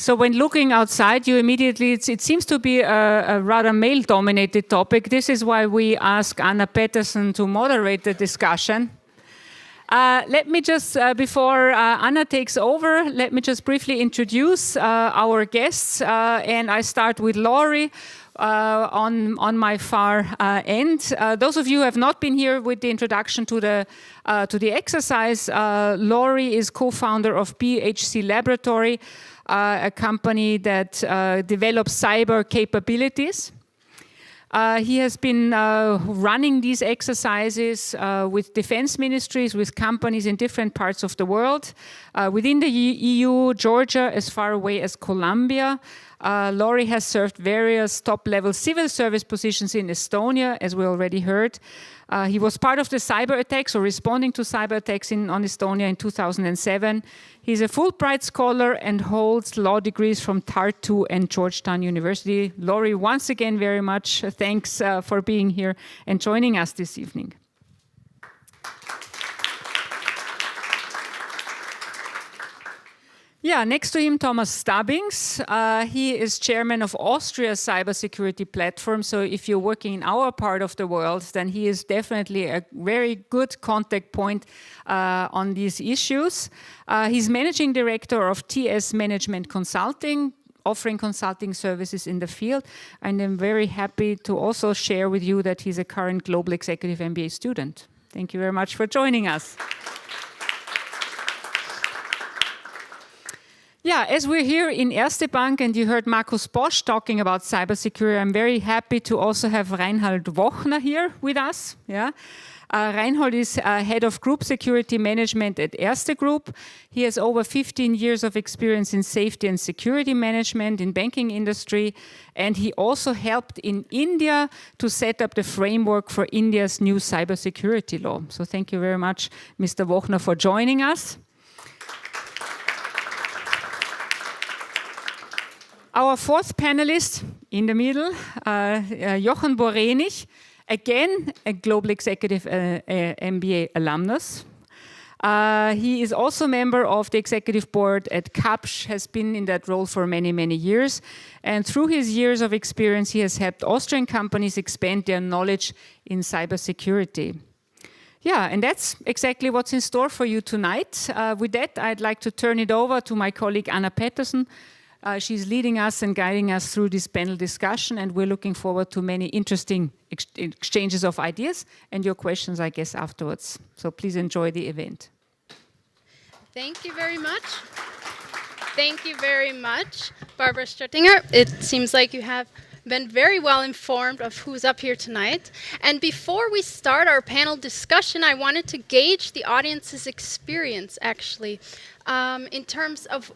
So when looking outside, you immediately, it seems to be a rather male-dominated topic. This is why we ask Anna Patterson to moderate the discussion. Let me just, before Anna takes over, let me just briefly introduce our guests. And I start with Lauri on my far end. Those of you who have not been here with the introduction to the exercise, Lauri is co-founder of BHC Laboratory, a company that develops cyber capabilities. He has been running these exercises with defense ministries, with companies in different parts of the world. Within the EU, Georgia, as far away as Colombia. Lauri has served various top-level civil service positions in Estonia, as we already heard. He was part of the cyber attacks, or responding to cyber attacks on Estonia in 2007. He's a Fulbright scholar and holds law degrees from Tartu and Georgetown University. Lauri, once again, very much thanks for being here and joining us this evening. Yeah, next to him, Thomas Stubbings. He is chairman of Austria's cybersecurity platform. So if you're working in our part of the world, then he is definitely a very good contact point on these issues. He's managing director of TS Management Consulting, offering consulting services in the field. And I'm very happy to also share with you that he's a current Global Executive MBA student. Thank you very much for joining us. Yeah, as we're here in ERSTE Bank and you heard Markus Bosch talking about cybersecurity, I'm very happy to also have Reinhold Wochner here with us. Yeah. Reinhold is head of group security management at ERSTE Group. He has over 15 years of experience in safety and security management in banking industry. And he also helped in India to set up the framework for India's new cybersecurity law. So thank you very much, Mr. Wochner, for joining us. Our fourth panelist in the middle, Jochen Borenich, again a Global Executive MBA alumnus. He is also a member of the executive board at Kapsch, has been in that role for many, many years. And through his years of experience, he has helped Austrian companies expand their knowledge in cybersecurity. Yeah, and that's exactly what's in store for you tonight. With that, I'd like to turn it over to my colleague Anna Patterson. She's leading us and guiding us through this panel discussion, and we're looking forward to many interesting exchanges of ideas and your questions, I guess, afterwards. So please enjoy the event. Thank you very much. Thank you very much, Barbara Stuttinger. It seems like you have been very well informed of who's up here tonight. And before we start our panel discussion, I wanted to gauge the audience's experience, actually, in terms of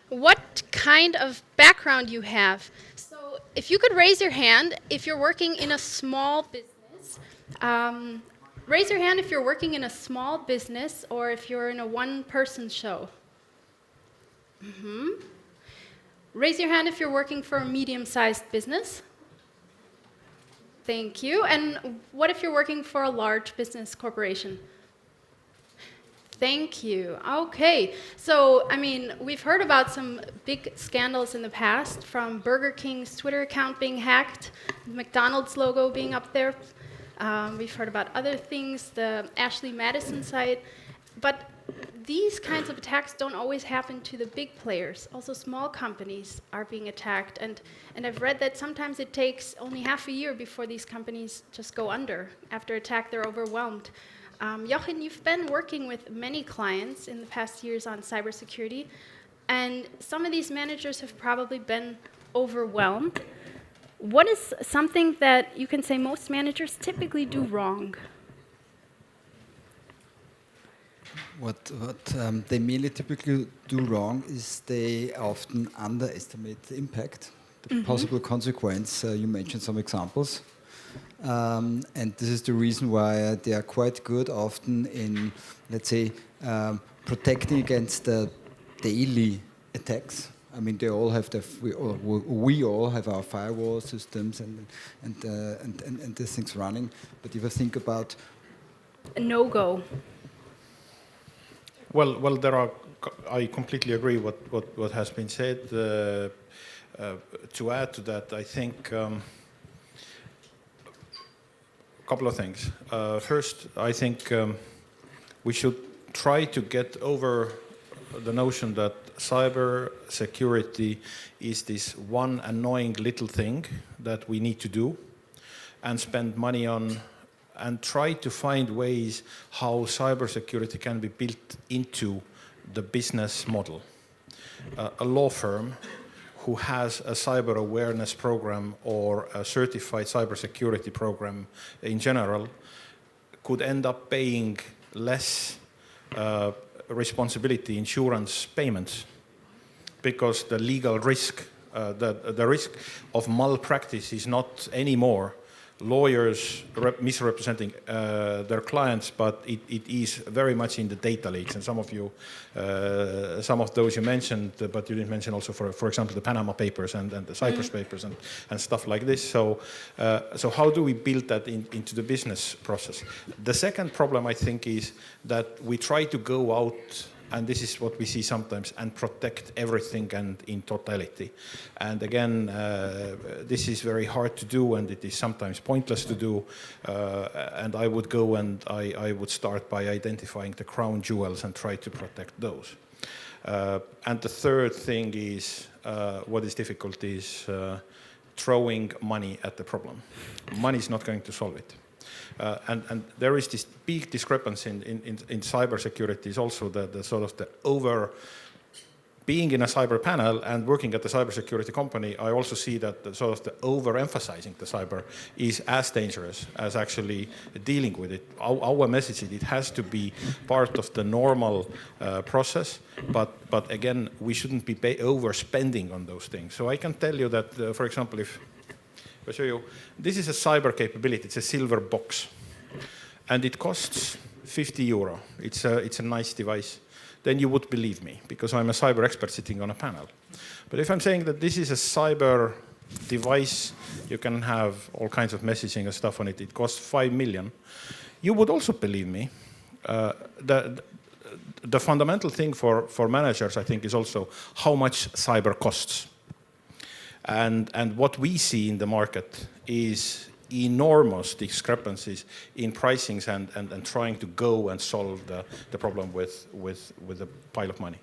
what kind of background you have. So if you could raise your hand if you're working in a small business. Raise your hand if you're working in a small business or if you're in a one-person show. Raise your hand if you're working for a medium-sized business. Thank you. And what if you're working for a large business corporation? Thank you. Okay. So, I mean, we've heard about some big scandals in the past, from Burger King's Twitter account being hacked, McDonald's logo being up there. We've heard about other things, the Ashley Madison site. But these kinds of attacks don't always happen to the big players. Also, small companies are being attacked. And I've read that sometimes it takes only half a year before these companies just go under. After attack, they're overwhelmed. Jochen, you've been working with many clients in the past years on cybersecurity, and some of these managers have probably been overwhelmed. What is something that you can say most managers typically do wrong? What they mainly typically do wrong is they often underestimate the impact, the possible consequence. You mentioned some examples. And this is the reason why they are quite good often in, let's say, protecting against the daily attacks. I mean, they all have we all have our firewall systems and these things running. But if I think about a no-go. Well, there are I completely agree what has been said. To add to that, I think a couple of things. First, I think we should try to get over the notion that cyber security is this one annoying little thing that we need to do and spend money on, and try to find ways how cybersecurity can be built into the business model. A law firm who has a cyber awareness program or a certified cybersecurity program in general could end up paying less responsibility insurance payments because the legal risk, the risk of malpractice is not anymore lawyers misrepresenting their clients, but it is very much in the data leaks. And some of those you mentioned, but you didn't mention also, for example, the Panama Papers and the Cyprus Papers and stuff like this. So how do we build that into the business process? The second problem, I think, is that we try to go out, and this is what we see sometimes, and protect everything and in totality. And again, this is very hard to do, and it is sometimes pointless to do. And I would go and I would start by identifying the crown jewels and try to protect those. And the third thing is, what is difficult is throwing money at the problem. Money is not going to solve it. And there is this big discrepancy in cybersecurity is also the sort of the over being in a cyber panel and working at the cybersecurity company. I also see that the sort of the overemphasizing the cyber is as dangerous as actually dealing with it. Our message is it has to be part of the normal process, but again, we shouldn't be overspending on those things. So I can tell you that, for example, if I show you, this is a cyber capability. It's a silver box, and it costs 50 euro. It's a nice device. Then you would believe me because I'm a cyber expert sitting on a panel. But if I'm saying that this is a cyber device, you can have all kinds of messaging and stuff on it. It costs 5 million. You would also believe me. The fundamental thing for managers, I think, is also how much cyber costs. And what we see in the market is enormous discrepancies in pricings and trying to go and solve the problem with a pile of money.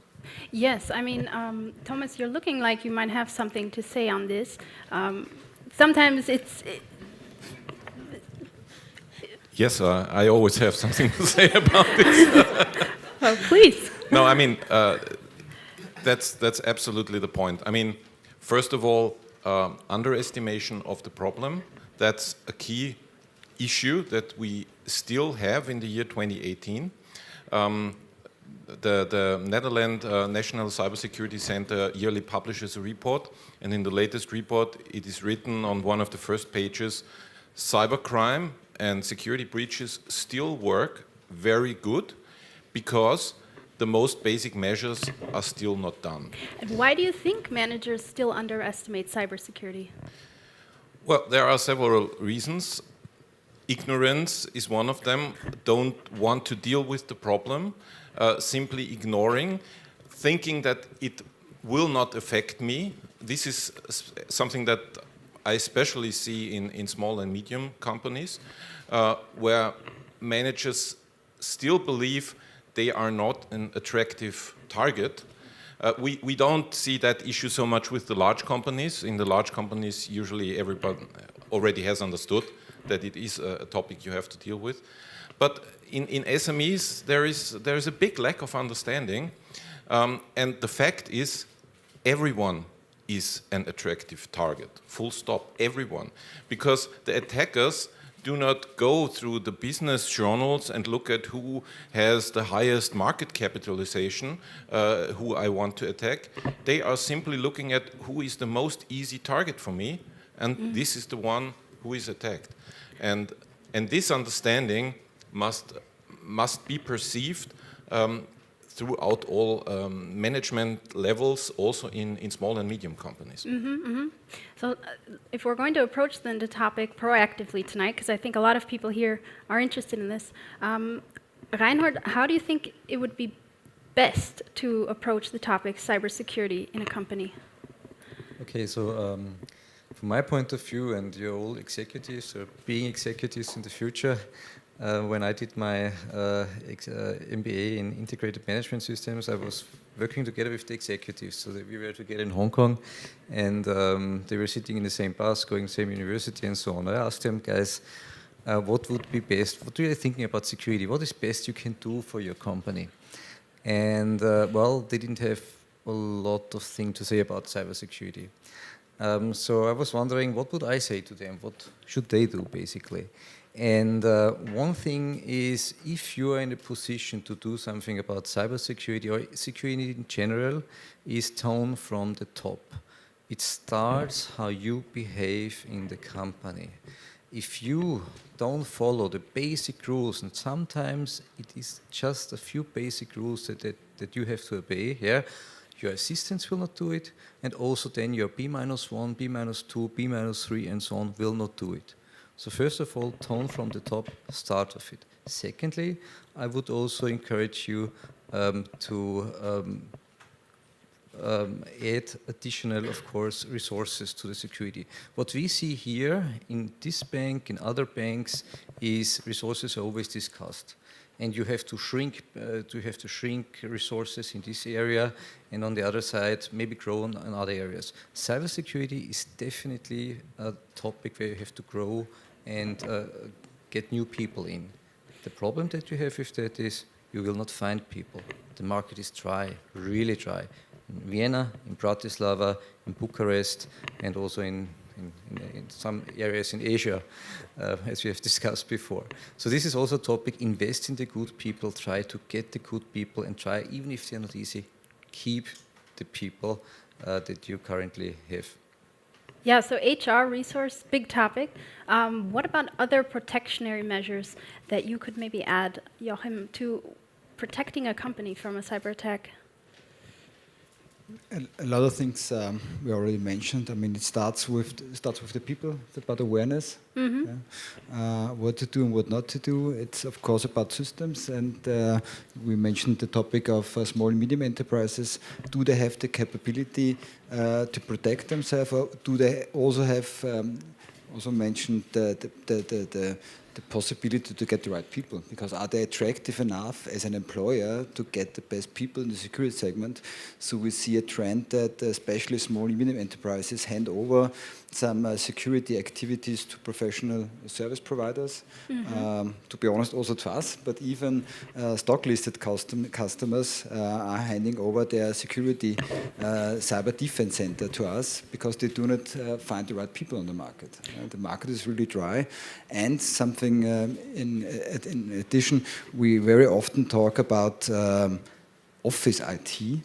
Yes, I mean, Thomas, you're looking like you might have something to say on this. Sometimes it's... Yes, I always have something to say about this. Well, please. No, I mean, that's absolutely the point. I mean, first of all, underestimation of the problem. That's a key issue that we still have in the year 2018. The Netherlands National Cybersecurity Center yearly publishes a report, and in the latest report it is written on one of the first pages, cybercrime and security breaches still work very good because the most basic measures are still not done. And why do you think managers still underestimate cybersecurity? Well, there are several reasons. Ignorance is one of them. Don't want to deal with the problem, simply ignoring, thinking that it will not affect me. This is something that I especially see in small and medium companies, where managers still believe they are not an attractive target. We don't see that issue so much with the large companies. In the large companies, usually everybody already has understood that it is a topic you have to deal with. But in SMEs, there is a big lack of understanding. And the fact is, everyone is an attractive target, full stop, everyone. Because the attackers do not go through the business journals and look at who has the highest market capitalization, who I want to attack. They are simply looking at who is the most easy target for me, and this is the one who is attacked. And this understanding must be perceived throughout all management levels, also in small and medium companies. So if we're going to approach then the topic proactively tonight, because I think a lot of people here are interested in this, Reinhold, how do you think it would be best to approach the topic cybersecurity in a company? Okay, so from my point of view, and you're all executives or being executives in the future, when I did my MBA in integrated management systems, I was working together with the executives. So that we were together in Hong Kong, and they were sitting in the same bus, going to the same university, and so on. I asked them, guys, what would be best? What are you thinking about security? What is best you can do for your company? And well, they didn't have a lot of things to say about cybersecurity. So I was wondering, what would I say to them? What should they do, basically? And one thing is, if you are in a position to do something about cybersecurity or security in general, is tone from the top. It starts how you behave in the company. If you don't follow the basic rules, and sometimes it is just a few basic rules that you have to obey, yeah, your assistants will not do it, and also then your B-1, B-2, B-3, and so on will not do it. So first of all, tone from the top, start of it. Secondly, I would also encourage you to add additional, of course, resources to the security. What we see here in this bank, in other banks, is resources are always discussed. And you have to shrink resources in this area, and on the other side, maybe grow in other areas. Cybersecurity is definitely a topic where you have to grow and get new people in. The problem that you have with that is you will not find people. The market is dry, really dry. In Vienna, in Bratislava, in Bucharest, and also in some areas in Asia, as we have discussed before. So this is also a topic, invest in the good people, try to get the good people, and try, even if they're not easy, keep the people that you currently have. Yeah, so HR resource, big topic. What about other protectionary measures that you could maybe add, Jochen, to protecting a company from a cyber attack? A lot of things we already mentioned. I mean, it starts with the people. It's about awareness, what to do and what not to do. It's of course about systems, and we mentioned the topic of small and medium enterprises. Do they have the capability to protect themselves, or do they also have? Also mentioned the possibility to get the right people, because are they attractive enough as an employer to get the best people in the security segment? So we see a trend that especially small and medium enterprises hand over some security activities to professional service providers, to be honest also to us, but even stock listed customers are handing over their security cyber defense center to us because they do not find the right people on the market. The market is really dry, and something in addition, we very often talk about office IT.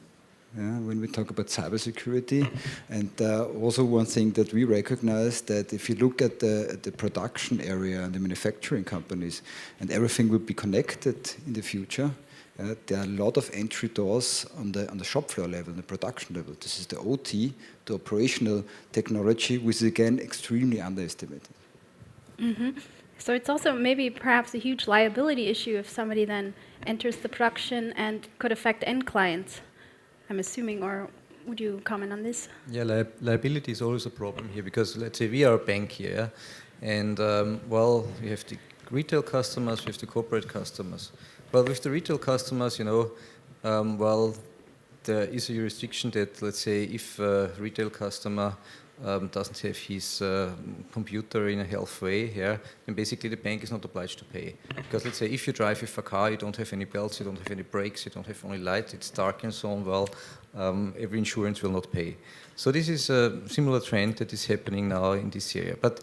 When we talk about cybersecurity, and also one thing that we recognize, that if you look at the production area and the manufacturing companies, and everything will be connected in the future, there are a lot of entry doors on the shop floor level, the production level. This is the OT, the operational technology, which is again extremely underestimated. So it's also maybe perhaps a huge liability issue if somebody then enters the production and could affect end clients, I'm assuming, or would you comment on this? Yeah, liability is always a problem here, because let's say we are a bank here, and well, we have the retail customers, we have the corporate customers. Well, with the retail customers, you know, well, there is a jurisdiction that, let's say, if a retail customer doesn't have his computer in a health way, yeah, then basically the bank is not obliged to pay. Because let's say if you drive with a car, you don't have any belts, you don't have any brakes, you don't have only lights, it's dark and so on, well, every insurance will not pay. So this is a similar trend that is happening now in this area. But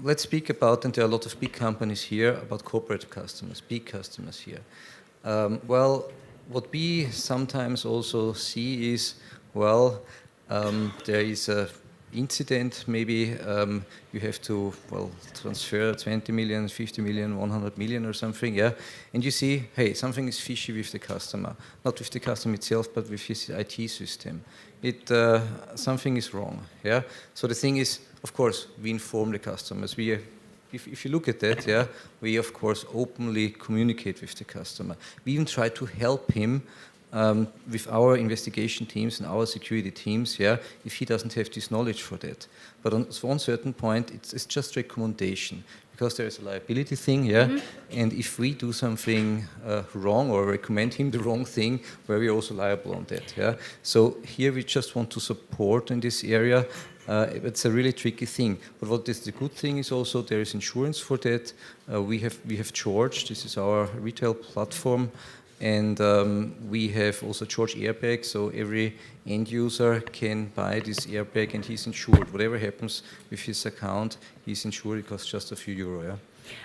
let's speak about, and there are a lot of big companies here, about corporate customers, big customers here. Well, what we sometimes also see is, well, there is a incident, maybe you have to, well, transfer 20 million, 50 million, 100 million or something, yeah, and you see, hey, something is fishy with the customer, not with the customer itself, but with his IT system. Something is wrong, yeah. So the thing is, of course, we inform the customers. If you look at that, yeah, we of course openly communicate with the customer. We even try to help him with our investigation teams and our security teams, yeah, if he doesn't have this knowledge for that. But on one certain point, it's just recommendation, because there is a liability thing, yeah, and if we do something wrong or recommend him the wrong thing, where we're also liable on that, yeah. So here we just want to support in this area. It's a really tricky thing. But what is the good thing is also there is insurance for that. We have George. This is our retail platform. And we have also George airbag, so every end user can buy this airbag and he's insured. Whatever happens with his account, he's insured. It costs just a few euro. Yeah?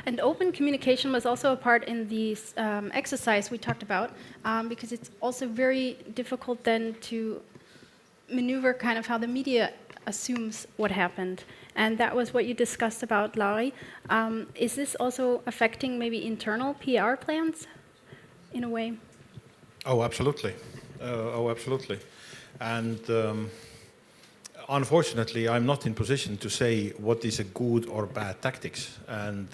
And open communication was also a part in the exercise we talked about, because it's also very difficult then to maneuver kind of how the media assumes what happened. And that was what you discussed about, Lauri. Is this also affecting maybe internal PR plans? In a way. Oh, absolutely. Absolutely. And unfortunately, I'm not in position to say what is a good or bad tactics. And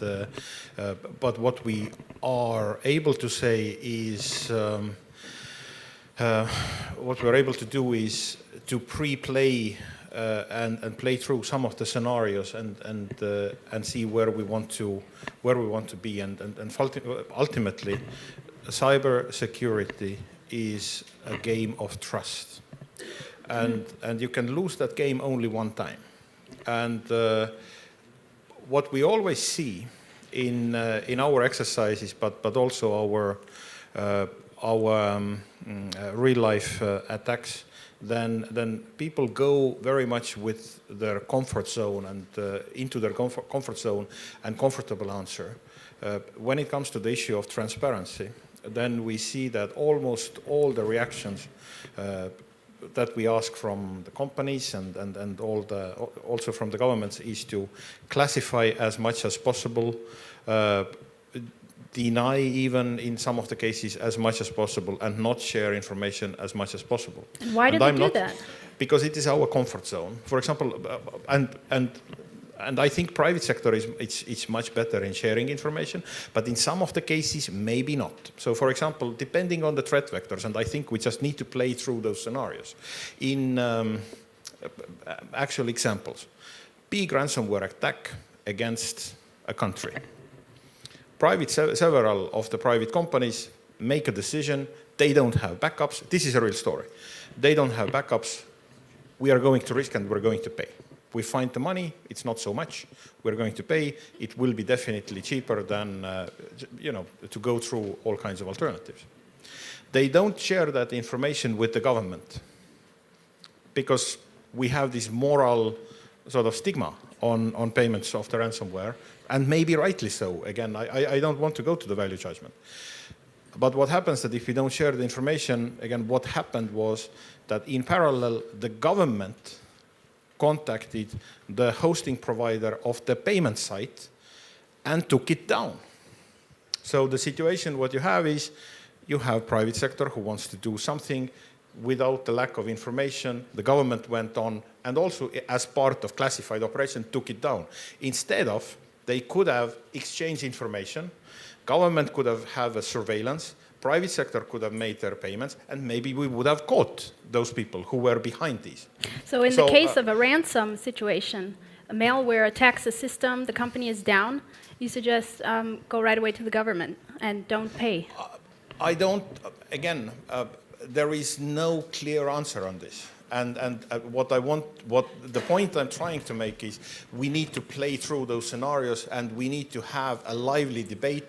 but what we are able to say is what we're able to do is to pre-play and play through some of the scenarios and see where we want to be and ultimately. Cyber security is a game of trust, and you can lose that game only one time. And what we always see in our exercises, but also our real life attacks, then people go very much with their comfort zone and into their comfort zone and comfortable answer. When it comes to the issue of transparency, then we see that almost all the reactions that we ask from the companies and also from the governments is to classify as much as possible, deny even in some of the cases as much as possible, and not share information as much as possible. And why do they do that? Because it is our comfort zone. For example, and I think private sector it's much better in sharing information, but in some of the cases, maybe not. So for example, depending on the threat vectors, and I think we just need to play through those scenarios. In actual examples, big ransomware attack against a country. Several of the private companies make a decision, they don't have backups. This is a real story. They don't have backups. We are going to risk and we're going to pay. We find the money, it's not so much, we're going to pay, it will be definitely cheaper than to go through all kinds of alternatives. They don't share that information with the government because we have this moral sort of stigma on payments of the ransomware, and maybe rightly so. Again, I don't want to go to the value judgment. But what happens that if we don't share the information, again, what happened was that in parallel, the government contacted the hosting provider of the payment site and took it down. So the situation, what you have is, you have private sector who wants to do something without the lack of information. The government went on and also as part of classified operation took it down. Instead of, they could have exchanged information, government could have a surveillance, private sector could have made their payments, and maybe we would have caught those people who were behind these. So in the case of a ransom situation, a malware attacks a system, the company is down, you suggest go right away to the government and don't pay? I don't, again, there is no clear answer on this. And the point I'm trying to make is we need to play through those scenarios and we need to have a lively debate,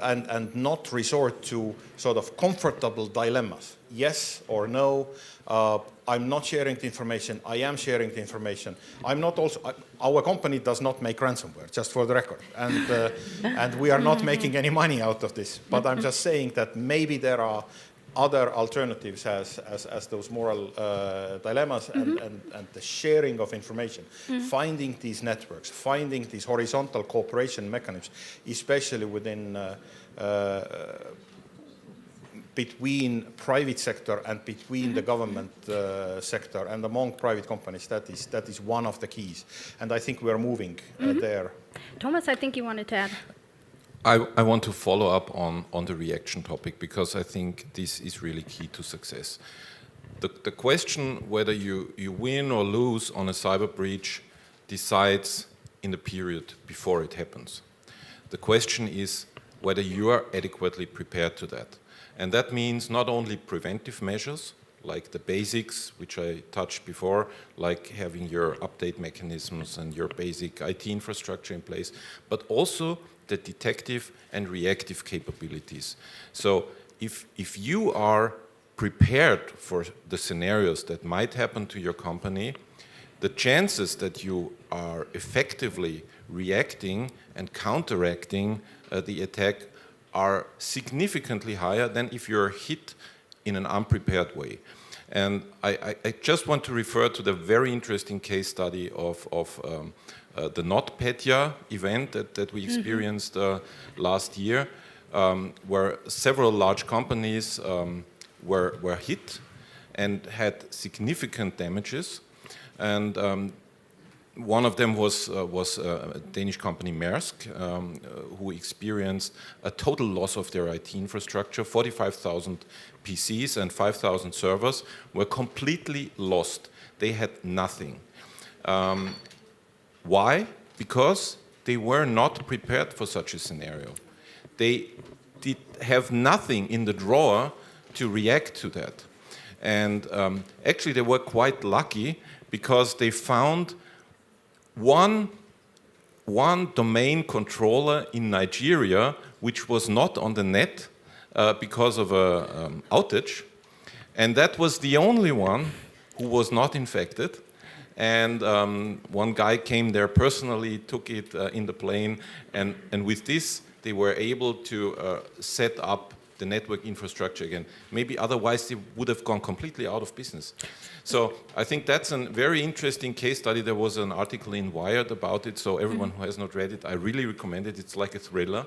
and not resort to sort of comfortable dilemmas. Yes or no, I'm not sharing the information, I am sharing the information. Our company does not make ransomware, just for the record. And we are not making any money out of this. But I'm just saying that maybe there are other alternatives as those moral dilemmas and the sharing of information, finding these networks, finding these horizontal cooperation mechanisms, especially within between private sector and between the government sector and among private companies. That is one of the keys, and I think we are moving there. Thomas, I think you wanted to add. I want to follow up on the reaction topic, because I think this is really key to success. The question whether you win or lose on a cyber breach decides in the period before it happens. The question is whether you are adequately prepared to that. And that means not only preventive measures, like the basics, which I touched before, like having your update mechanisms and your basic IT infrastructure in place, but also the detective and reactive capabilities. So if you are prepared for the scenarios that might happen to your company, the chances that you are effectively reacting and counteracting the attack are significantly higher than if you're hit in an unprepared way. And I just want to refer to the very interesting case study of the NotPetya event that we experienced last year, where several large companies were hit and had significant damages. And one of them was a Danish company, Maersk, who experienced a total loss of their IT infrastructure. 45,000 PCs and 5,000 servers were completely lost. They had nothing. Why? Because they were not prepared for such a scenario. They did have nothing in the drawer to react to that. And actually they were quite lucky, because they found one domain controller in Nigeria which was not on the net because of an outage, and that was the only one who was not infected. And one guy came there personally, took it in the plane, and with this they were able to set up the network infrastructure again. Maybe otherwise they would have gone completely out of business. So I think that's a very interesting case study. There was an article in Wired about it, so everyone who has not read it, I really recommend it. It's like a thriller.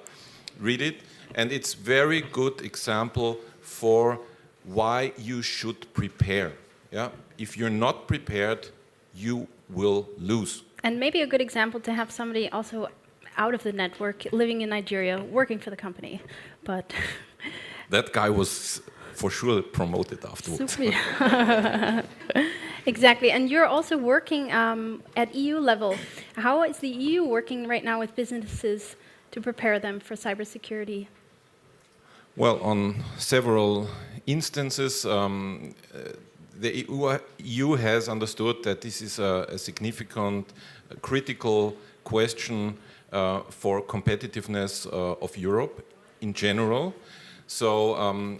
Read it. And it's very good example for why you should prepare. Yeah? If you're not prepared, you will lose. And maybe a good example to have somebody also out of the network, living in Nigeria, working for the company. But that guy was for sure promoted afterwards. Exactly. And you're also working at EU level. How is the EU working right now with businesses to prepare them for cybersecurity? Well, on several instances, the EU has understood that this is a significant, critical question for competitiveness of Europe in general. So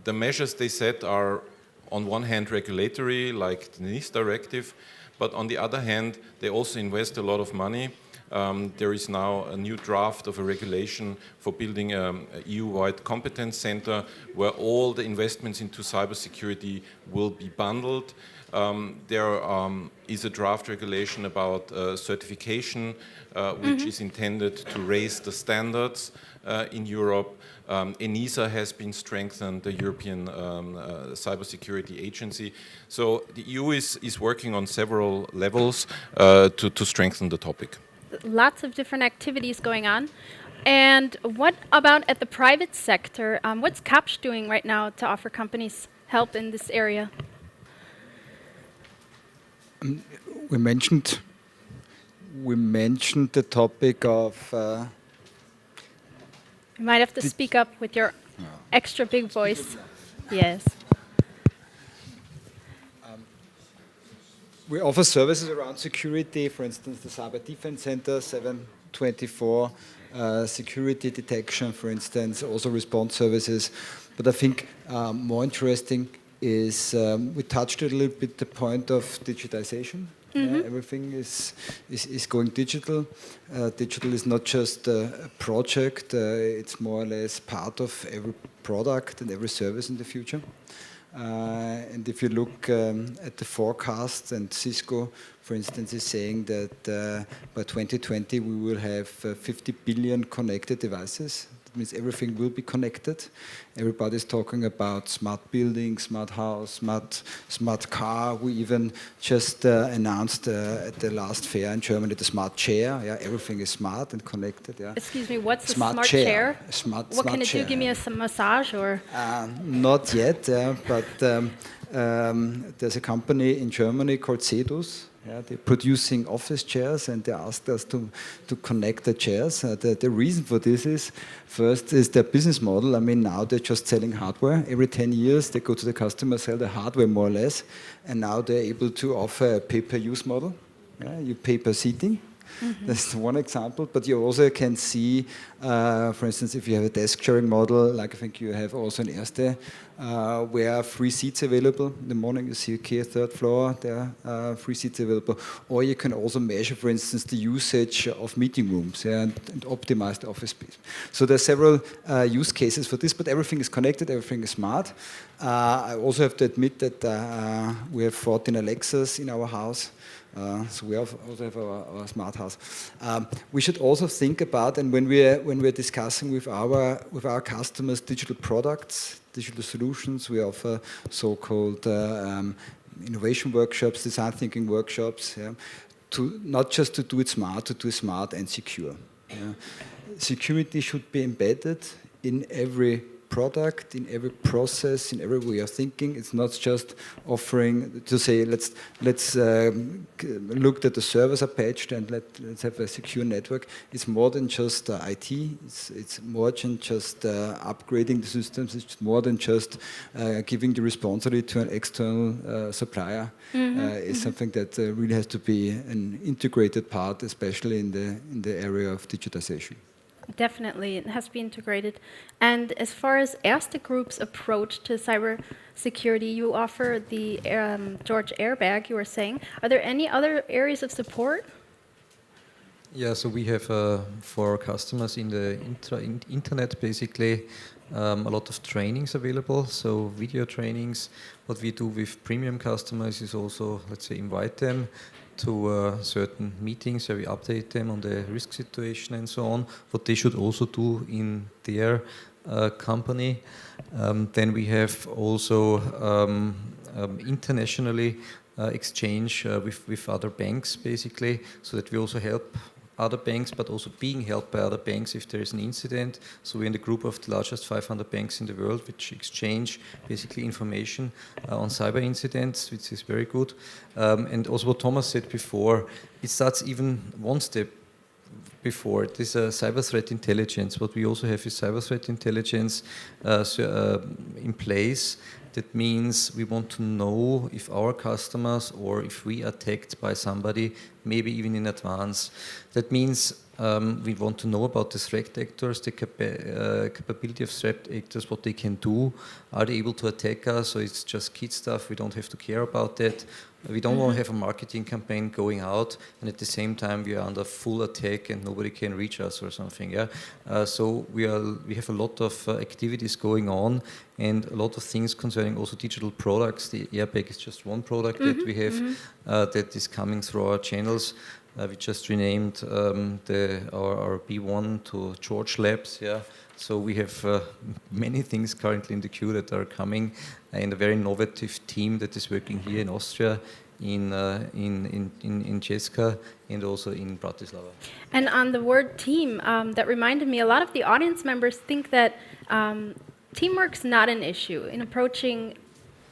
the measures they set are, on one hand, regulatory, like the NIS directive, but on the other hand, they also invest a lot of money. There is now a new draft of a regulation for building an EU-wide competence center where all the investments into cybersecurity will be bundled. There is a draft regulation about certification, which is intended to raise the standards in Europe. ENISA has been strengthened, the European Cybersecurity Agency. So the EU is working on several levels to strengthen the topic. Lots of different activities going on. And what about at the private sector? What's Kapsch doing right now to offer companies help in this area? We mentioned the topic of. You might have to speak up with your extra big voice. Yes. We offer services around security, for instance, the Cyber Defense Center, 724, security detection, for instance, also response services. But I think more interesting is we touched a little bit the point of digitization. Everything is going digital. Digital is not just a project, it's more or less part of every product and every service in the future. And if you look at the forecasts, and Cisco, for instance, is saying that by 2020 we will have 50 billion connected devices. It means everything will be connected. Everybody's talking about smart building, smart house, smart car. We even just announced at the last fair in Germany the smart chair. Yeah, everything is smart and connected. Yeah. Excuse me, what's a Smart smart chair? Smart What can it chair. do? Give me a massage or? Not yet, but there's a company in Germany called Cedus. Yeah, they're producing office chairs, and they asked us to connect the chairs. The reason for this is, first, is their business model. I mean, now they're just selling hardware. Every 10 years, they go to the customer, sell the hardware more or less, and now they're able to offer a pay-per-use model. Yeah, you pay per seating. Mm-hmm. That's one example, but you also can see, for instance, if you have a desk sharing model, like I think you have also in ERSTE, where free seats available. In the morning you see, okay, third floor, there are free seats available. Or you can also measure, for instance, the usage of meeting rooms, yeah, and optimize the office space. So there are several use cases for this, but everything is connected, everything is smart. I also have to admit that we have 14 Alexas in our house. So we also have our smart house. We should also think about, and when we're discussing with our customers digital products, digital solutions, we offer so-called innovation workshops, design thinking workshops, yeah, to not just to do it smart, to do it smart and secure. Yeah. Security should be embedded in every product, in every process, in every way of thinking. It's not just offering to say let's look that the servers are patched and let's have a secure network. It's more than just IT. It's more than just upgrading the systems. It's more than just giving the responsibility to an external supplier. It's something that really has to be an integrated part, especially in the area of digitization. Definitely, it has to be integrated. And as far as ERSTE Group's approach to cybersecurity, you offer the George airbag, you were saying. Are there any other areas of support? Yeah, so we have for our customers in the internet, basically, a lot of trainings available, so video trainings. What we do with premium customers is also, let's say, invite them to certain meetings where we update them on the risk situation and so on, what they should also do in their company. Then we have also internationally exchange with other banks, basically, so that we also help other banks, but also being helped by other banks if there is an incident. So we're in the group of the largest 500 banks in the world, which exchange basically information on cyber incidents, which is very good. And also what Thomas said before, it starts even one step before. This cyber threat intelligence. What we also have is cyber threat intelligence in place. That means we want to know if our customers or if we are attacked by somebody, maybe even in advance. That means we want to know about the threat actors, the capability of threat actors, what they can do. Are they able to attack us, or it's just kid stuff, we don't have to care about that. We don't want to have a marketing campaign going out and at the same time we are under full attack and nobody can reach us or something. Yeah. So we have a lot of activities going on and a lot of things concerning also digital products. The airbag is just one product that we have that is coming through our channels. We just renamed our B1 to George Labs. Yeah. So we have many things currently in the queue that are coming, and a very innovative team that is working here in Austria, in Česka, and also in Bratislava. And on the word team, that reminded me, a lot of the audience members think that teamwork's not an issue in approaching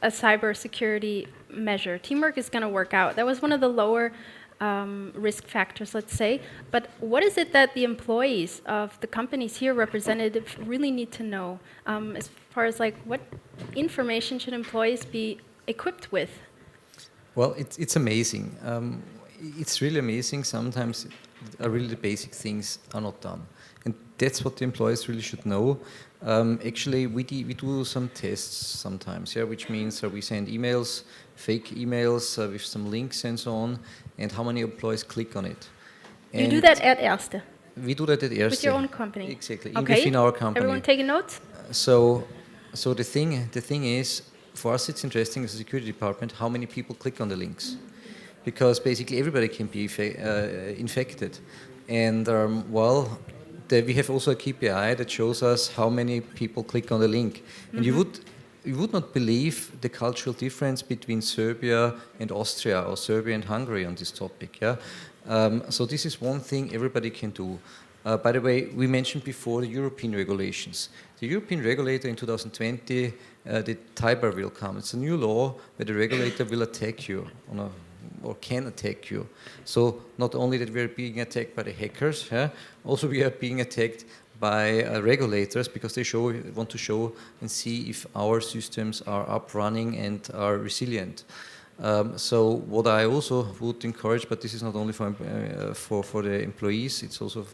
a cybersecurity measure. Teamwork is going to work out. That was one of the lower risk factors, let's say. But what is it that the employees of the companies here represented really need to know as far as like what information should employees be equipped with? Well, it's amazing. It's really amazing. Sometimes really the basic things are not done. And that's what the employees really should know. Actually, we do some tests sometimes, yeah, which means we send emails, fake emails with some links and so on, and how many employees click on it. And you do that at ERSTE? We do that at ERSTE. With your own company? Exactly, okay. Within our company. Everyone taking notes? So the thing is, for us it's interesting as a security department how many people click on the links. Because basically everybody can be infected. And we have also a KPI that shows us how many people click on the link. And you would not believe the cultural difference between Serbia and Austria or Serbia and Hungary on this topic. Yeah? So this is one thing everybody can do. By the way, we mentioned before the European regulations. The European regulator in 2020, the TIBER will come. It's a new law where the regulator will attack you or can attack you. So not only that we're being attacked by the hackers, yeah, also we are being attacked by regulators because they want to show and see if our systems are up running and are resilient. So what I also would encourage, but this is not only for the employees, it's also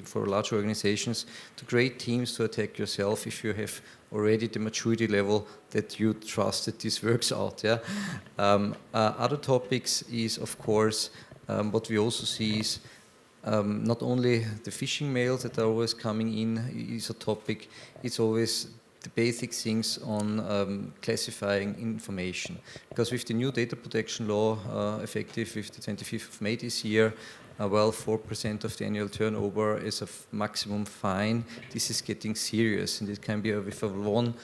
for large organizations, to create teams to attack yourself if you have already the maturity level that you trust that this works out. Yeah. Other topics is, of course, what we also see is not only the phishing mails that are always coming in is a topic, it's always the basic things on classifying information. Because with the new data protection law effective with the 25th of May this year, 4% of the annual turnover is a maximum fine. This is getting serious, and it can be with one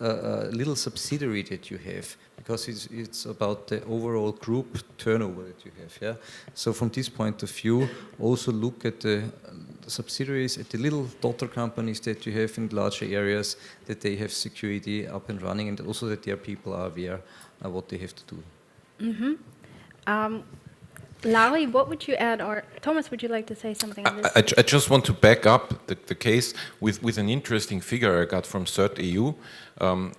little subsidiary that you have, because it's about the overall group turnover that you have. Yeah. So from this point of view, also look at the subsidiaries, at the little daughter companies that you have in larger areas, that they have security up and running, and also that their people are aware of what they have to do. Mm-hmm. Lauri, what would you add, or Thomas, would you like to say something on this? I just want to back up the case with an interesting figure I got from CERT-EU,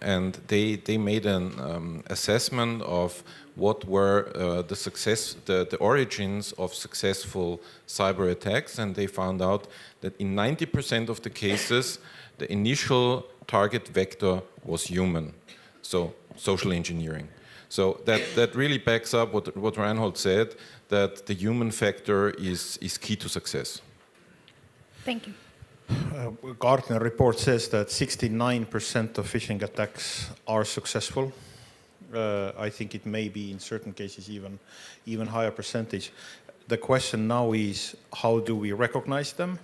and they made an assessment of what were the origins of successful cyber attacks, and they found out that in 90% of the cases, the initial target vector was human, so social engineering. So that really backs up what Reinhold said, that the human factor is key to success. Thank you. Gartner report says that 69% of phishing attacks are successful. I think it may be in certain cases even higher percentage. The question now is, how do we recognize them?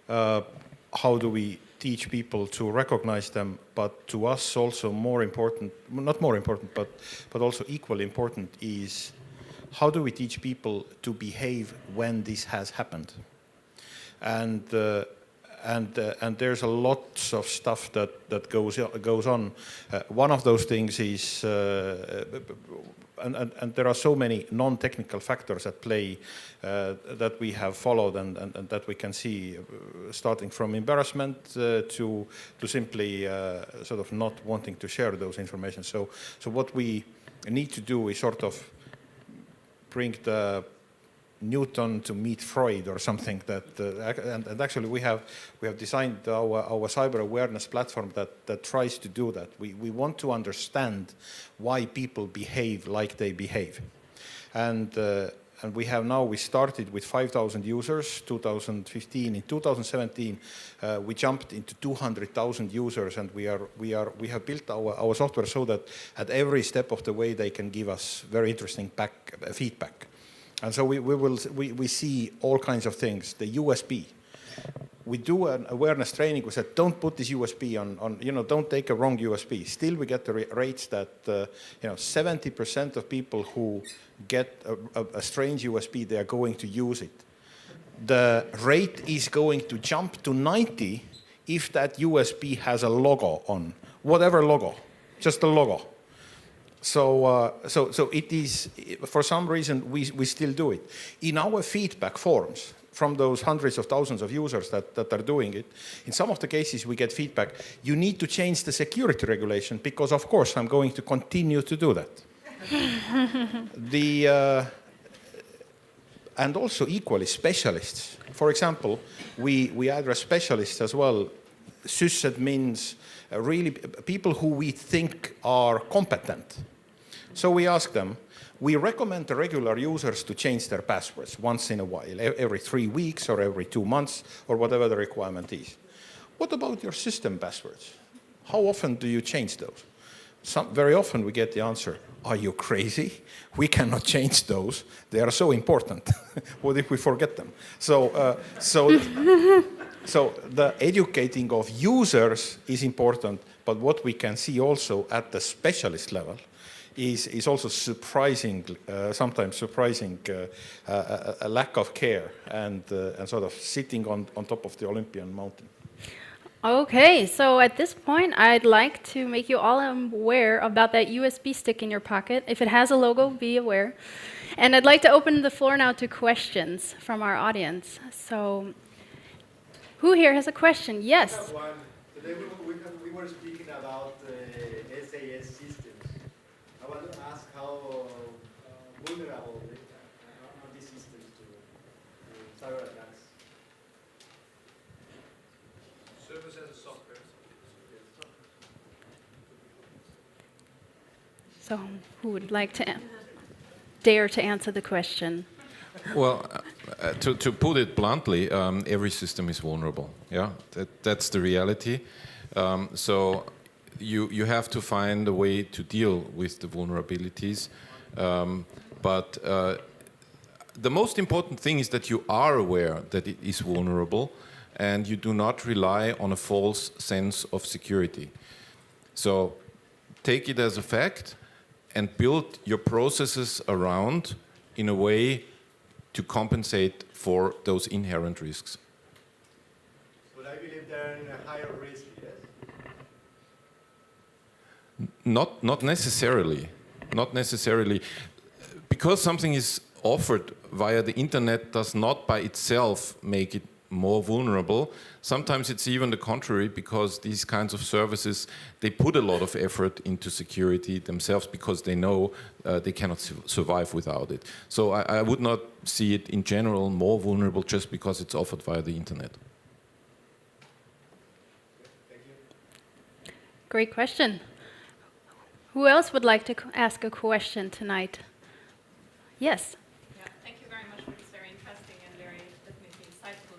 How do we teach people to recognize them? But to us also more important, not more important, but also equally important is, how do we teach people to behave when this has happened? And there's a lot of stuff that goes on. One of those things is, and there are so many non-technical factors at play that we have followed and that we can see, starting from embarrassment to simply sort of not wanting to share those information. So what we need to do is sort of bring the Newton to meet Freud or something, that and actually we have designed our cyber awareness platform that tries to do that. We want to understand why people behave like they behave, and we started with 5,000 users 2015. In 2017 we jumped into 200,000 users, and we have built our software so that at every step of the way they can give us very interesting feedback. And so we see all kinds of things. The USB. We do an awareness training. We said, don't put this USB on, don't take a wrong USB. Still, we get the rates that 70% of people who get a strange USB, they are going to use it. The rate is going to jump to 90 if that USB has a logo on, whatever logo, just a logo. So it is, for some reason, we still do it. In our feedback forms from those hundreds of thousands of users that are doing it, in some of the cases we get feedback, you need to change the security regulation because, of course, I'm going to continue to do that. And also equally specialists. For example, we address specialists as well, sysadmins, really people who we think are competent. So we ask them, we recommend the regular users to change their passwords once in a while, every 3 weeks or every 2 months or whatever the requirement is. What about your system passwords? How often do you change those? very often we get the answer, are you crazy? We cannot change those. They are so important. What if we forget them? So the educating of users is important, but what we can see also at the specialist level is also surprising, sometimes surprising a lack of care and sort of sitting on top of the Olympian mountain. Okay, so at this point, I'd like to make you all aware about that USB stick in your pocket. If it has a logo, be aware. And I'd like to open the floor now to questions from our audience. So, who here has a question? Yes. I have one. Today we were speaking about SAS systems. I want to ask how vulnerable are these systems to cyber attacks? Service as a software. So, who would like to dare to answer the question? Well, to put it bluntly, every system is vulnerable. Yeah, that's the reality. So you have to find a way to deal with the vulnerabilities. But the most important thing is that you are aware that it is vulnerable, and you do not rely on a false sense of security. So take it as a fact and build your processes around in a way to compensate for those inherent risks. But I believe they're in a higher risk, yes? Not necessarily. Not necessarily. Because something is offered via the internet does not by itself make it more vulnerable. Sometimes it's even the contrary, because these kinds of services, they put a lot of effort into security themselves because they know they cannot survive without it. So I would not see it in general more vulnerable just because it's offered via the internet. Thank you. Great question. Who else would like to ask a question tonight? Yes. Yeah, thank you very much for this very interesting and very definitely insightful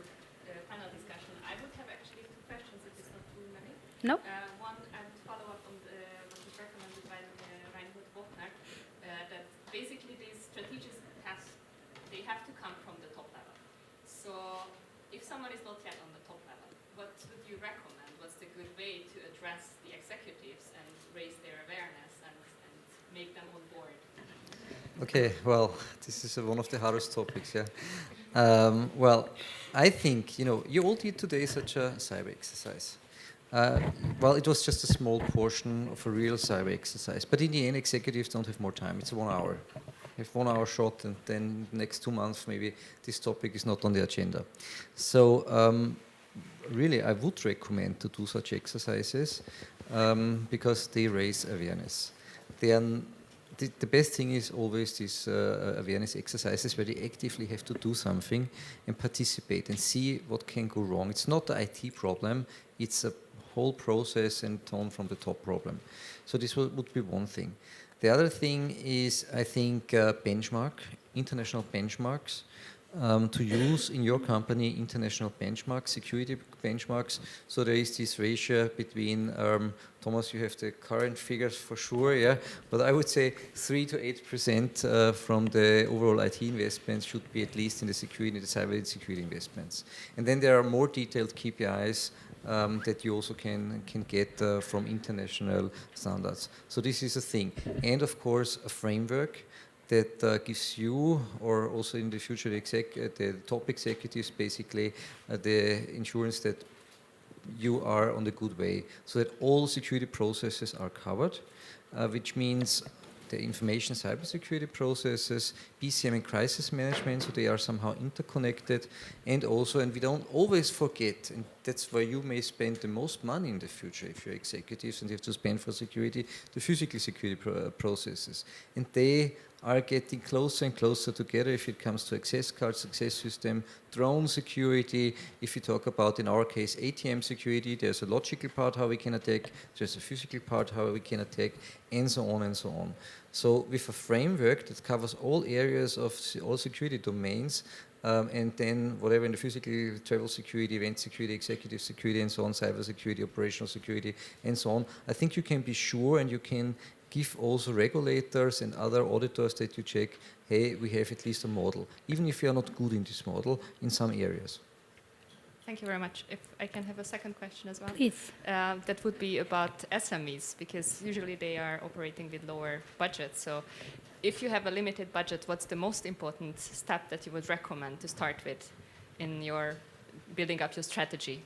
panel discussion. I would have actually two questions, if it's not too many. No. One, I would follow up on what was recommended by Reinhold Wochner, that basically these strategic tasks, they have to come from the top level. So if someone is not yet on the top level, what would you recommend? What's the good way to address the executives and raise their awareness and make them on board? Okay, well, this is one of the hardest topics, yeah. Well, I think, you all did today such a cyber exercise. Well, it was just a small portion of a real cyber exercise, but in the end, executives don't have more time. It's 1 hour. You have 1 hour shot, and then next 2 months, maybe this topic is not on the agenda. So, really, I would recommend to do such exercises because they raise awareness. The best thing is always these awareness exercises where they actively have to do something and participate and see what can go wrong. It's not the IT problem, it's a whole process and tone from the top problem. So this would be one thing. The other thing is, I think, international benchmarks. To use in your company international benchmarks, security benchmarks. So there is this ratio between, Thomas, you have the current figures for sure, yeah, but I would say 3 to 8% from the overall IT investments should be at least in the cyber security investments. And then there are more detailed KPIs that you also can get from international standards. So this is a thing. And of course, a framework that gives you, or also in the future the top executives, basically the insurance that you are on the good way, so that all security processes are covered, which means the information cybersecurity processes, BCM and crisis management, so they are somehow interconnected, and we don't always forget, and that's where you may spend the most money in the future if you're executives and you have to spend for security, the physical security processes. And they are getting closer and closer together if it comes to access card, success system, drone security. If you talk about, in our case, ATM security, there's a logical part how we can attack, there's a physical part how we can attack, and so on and so on. So with a framework that covers all areas of all security domains, and then whatever in the physical, travel security, event security, executive security, and so on, cyber security, operational security, and so on, I think you can be sure and you can give also regulators and other auditors that you check, hey, we have at least a model, even if you are not good in this model in some areas. Thank you very much. If I can have a second question as well. Please. That would be about SMEs, because usually they are operating with lower budgets. So if you have a limited budget, what's the most important step that you would recommend to start with in your building up your strategy?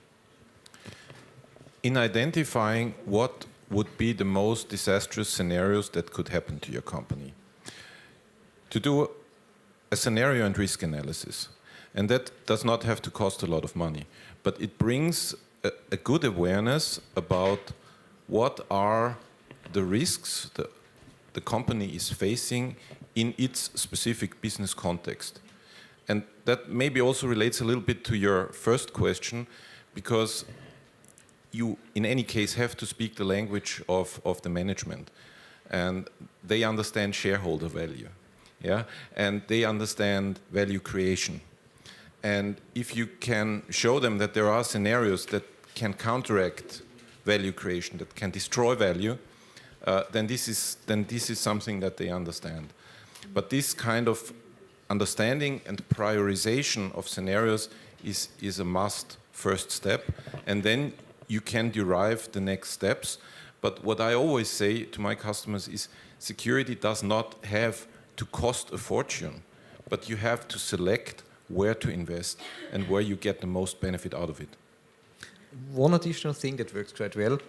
In identifying what would be the most disastrous scenarios that could happen to your company, to do a scenario and risk analysis. And that does not have to cost a lot of money, but it brings a good awareness about what are the risks the company is facing in its specific business context. And that maybe also relates a little bit to your first question, because you, in any case, have to speak the language of the management. And they understand shareholder value, yeah? And they understand value creation. And if you can show them that there are scenarios that can counteract value creation, that can destroy value, then this is something that they understand. But this kind of understanding and prioritization of scenarios is a must first step, and then you can derive the next steps. But what I always say to my customers is security does not have to cost a fortune, but you have to select where to invest and where you get the most benefit out of it. One additional thing that works quite well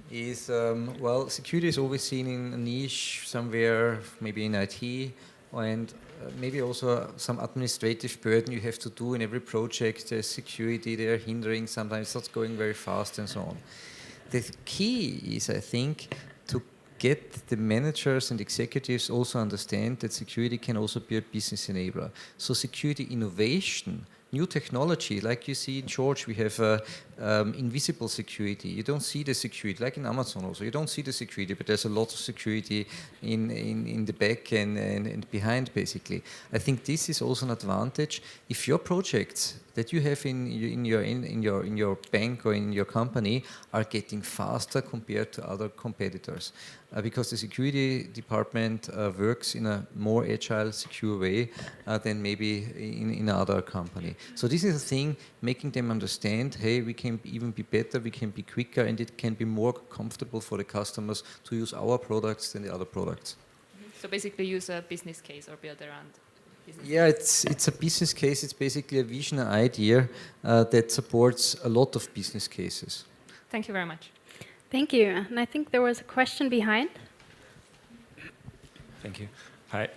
is, well, security is always seen in a niche somewhere, maybe in IT, and maybe also some administrative burden you have to do in every project. There's security, they're hindering, sometimes it's not going very fast and so on. The key is, I think, to get the managers and executives also understand that security can also be a business enabler. So security innovation, new technology, like you see in George, we have invisible security. You don't see the security, like in Amazon also. You don't see the security, but there's a lot of security in the back and behind, basically. I think this is also an advantage. If your projects that you have in your bank or in your company are getting faster compared to other competitors, because the security department works in a more agile, secure way than maybe in another company. So this is a thing, making them understand, hey, we can even be better, we can be quicker, and it can be more comfortable for the customers to use our products than the other products. So basically use a business case or build around business Yeah, case. it's a business case. It's basically a vision idea that supports a lot of business cases. Thank you very much. Thank you. And I think there was a question behind. Thank you. Hi.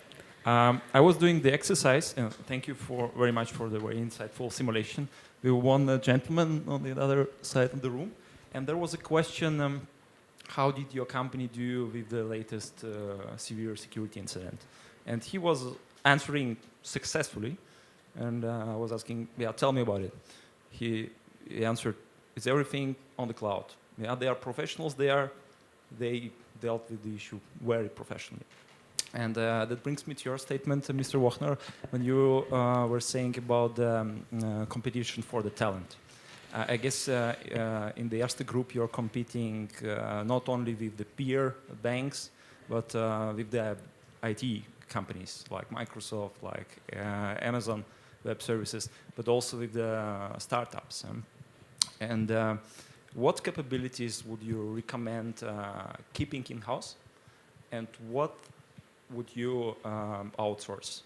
I was doing the exercise. Thank you very much for the very insightful simulation. We were one gentleman on the other side of the room, and there was a question, how did your company do with the latest severe security incident? And he was answering successfully, and I was asking, yeah, tell me about it. He answered, it's everything on the cloud. Yeah, they are professionals there. They dealt with the issue very professionally. And that brings me to your statement, Mr. Wochner, when you were saying about competition for the talent. I guess in the ERSTE group you're competing not only with the peer banks, but with the IT companies like Microsoft, like Amazon Web Services, but also with the startups. And what capabilities would you recommend keeping in-house, and what would you outsource?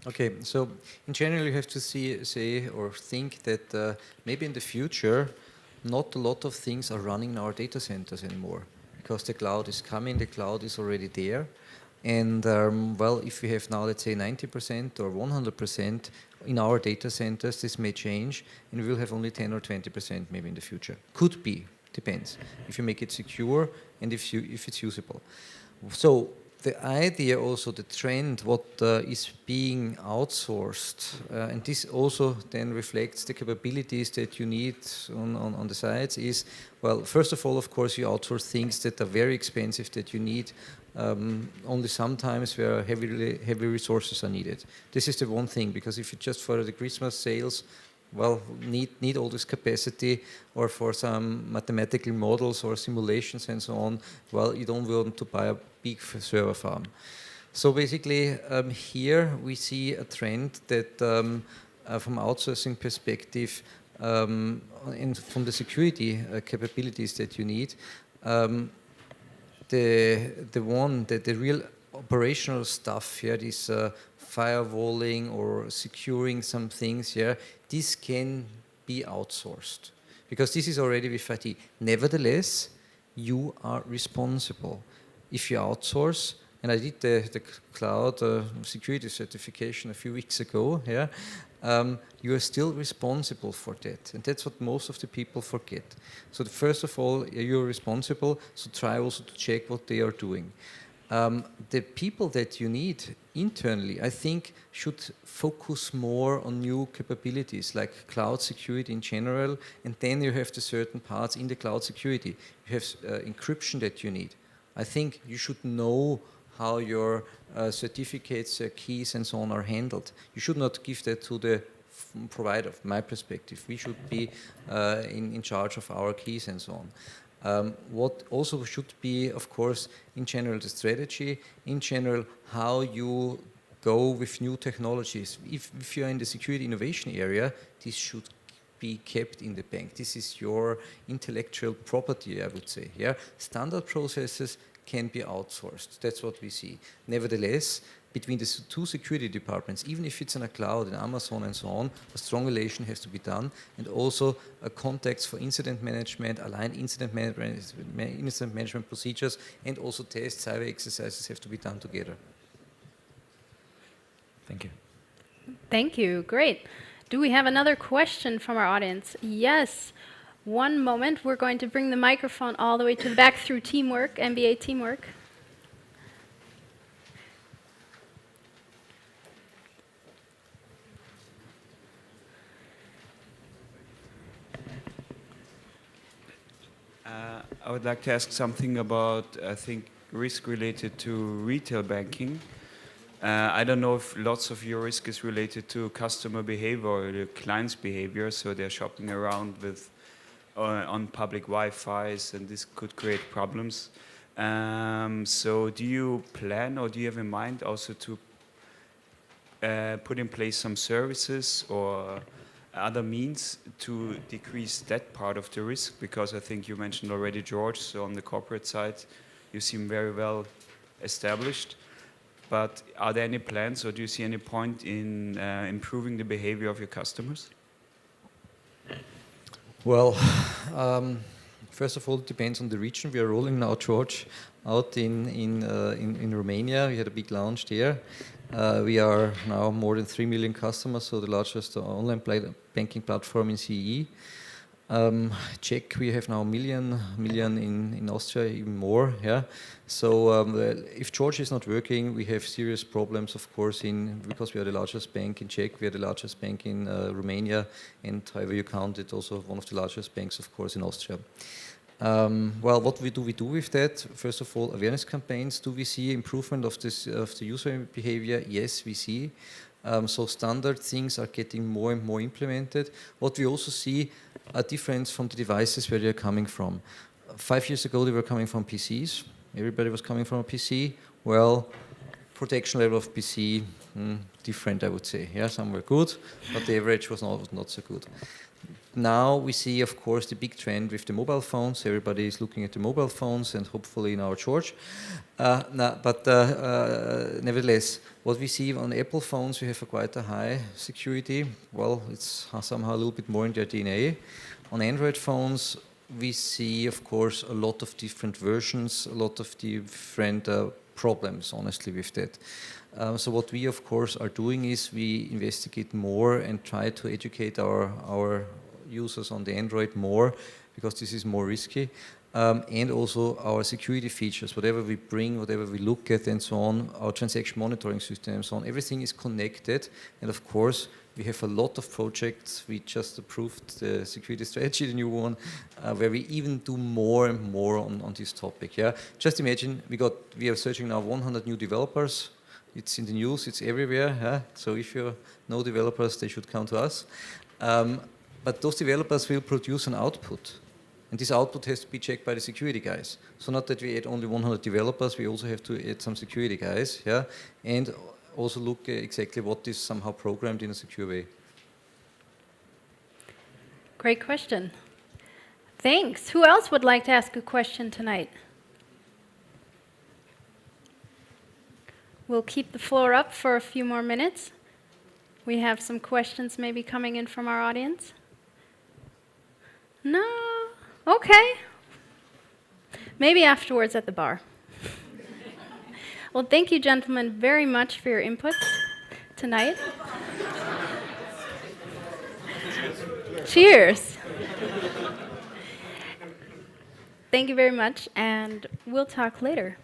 Okay, so in general you have to say or think that maybe in the future not a lot of things are running in our data centers anymore, because the cloud is coming, the cloud is already there. And well, if we have now, let's say 90% or 100% in our data centers, this may change, and we will have only 10 or 20% maybe in the future. Could be, depends. If you make it secure and if it's usable. So the idea also, the trend, what is being outsourced, and this also then reflects the capabilities that you need on the sides is, well, first of all, of course, you outsource things that are very expensive that you need only sometimes where heavy resources are needed. This is the one thing, because if you just for the Christmas sales, well, need all this capacity, or for some mathematical models or simulations and so on, well, you don't want to buy a big server farm. So basically, here we see a trend that from outsourcing perspective, and from the security capabilities that you need, the real operational stuff here, this firewalling or securing some things here, this can be outsourced because this is already with IT. Nevertheless, you are responsible. If you outsource, and I did the cloud security certification a few weeks ago, yeah, you are still responsible for that. And that's what most of the people forget. So first of all, you're responsible, so try also to check what they are doing. The people that you need internally, I think, should focus more on new capabilities like cloud security in general, and then you have the certain parts in the cloud security. You have encryption that you need. I think you should know how your certificates, keys and so on are handled. You should not give that to the provider, from my perspective. We should be in charge of our keys and so on. What also should be, of course, in general, the strategy, in general, how you go with new technologies. If you're in the security innovation area, this should be kept in the bank. This is your intellectual property, I would say. Yeah? Standard processes can be outsourced. That's what we see. Nevertheless, between the two security departments, even if it's in a cloud, in Amazon and so on, a strong relation has to be done, and also a context for incident management, aligned incident management procedures, and also tests, cyber exercises have to be done together. Thank you. Thank you. Great. Do we have another question from our audience? Yes. One moment. We're going to bring the microphone all the way to the back through teamwork, MBA teamwork. I would like to ask something about, I think, risk related to retail banking. I don't know if lots of your risk is related to customer behavior or the client's behavior, so they're shopping around with on public Wi-Fi's, and this could create problems. So do you plan or do you have in mind also to put in place some services or other means to decrease that part of the risk? Because I think you mentioned already, George, so on the corporate side, you seem very well established. But are there any plans, or do you see any point in improving the behavior of your customers? Well, first of all, it depends on the region. We are rolling now, George, out in Romania. We had a big launch there. We are now more than 3 million customers, so the largest online banking platform in CEE. Czech, we have now a million in Austria, even more. Yeah. So if George is not working, we have serious problems, of course, because we are the largest bank in Czech, we are the largest bank in Romania, and however you count it, also one of the largest banks, of course, in Austria. Well, what do we do with that? First of all, awareness campaigns. Do we see improvement of the user behavior? Yes, we see. So standard things are getting more and more implemented. What we also see a difference from the devices where they're coming from. 5 years ago, they were coming from PCs. Everybody was coming from a PC. Well, protection level of PC, different, I would say. Yeah, some were good, but the average was not so good. Now we see, of course, the big trend with the mobile phones. Everybody is looking at the mobile phones, and hopefully now George. Nevertheless, what we see on Apple phones, we have quite a high security. Well, it's somehow a little bit more in their DNA. On Android phones, we see, of course, a lot of different versions, a lot of different problems, honestly, with that. So what we, of course, are doing is we investigate more and try to educate our users on the Android more, because this is more risky. and also our security features, whatever we bring, whatever we look at and so on, our transaction monitoring system and so on, everything is connected. And of course, we have a lot of projects. We just approved the security strategy, the new one, where we even do more and more on this topic. Yeah, just imagine we are searching now 100 new developers. It's in the news, it's everywhere. Yeah? So if you know developers, they should come to us. But those developers will produce an output. And this output has to be checked by the security guys. So not that we add only 100 developers, we also have to add some security guys, yeah, and also look exactly what is somehow programmed in a secure way. Great question. Thanks. Who else would like to ask a question tonight? We'll keep the floor up for a few more minutes. We have some questions maybe coming in from our audience. No? Okay. Maybe afterwards at the bar. Well, thank you, gentlemen, very much for your input tonight. Cheers. Thank you very much, and we'll talk later.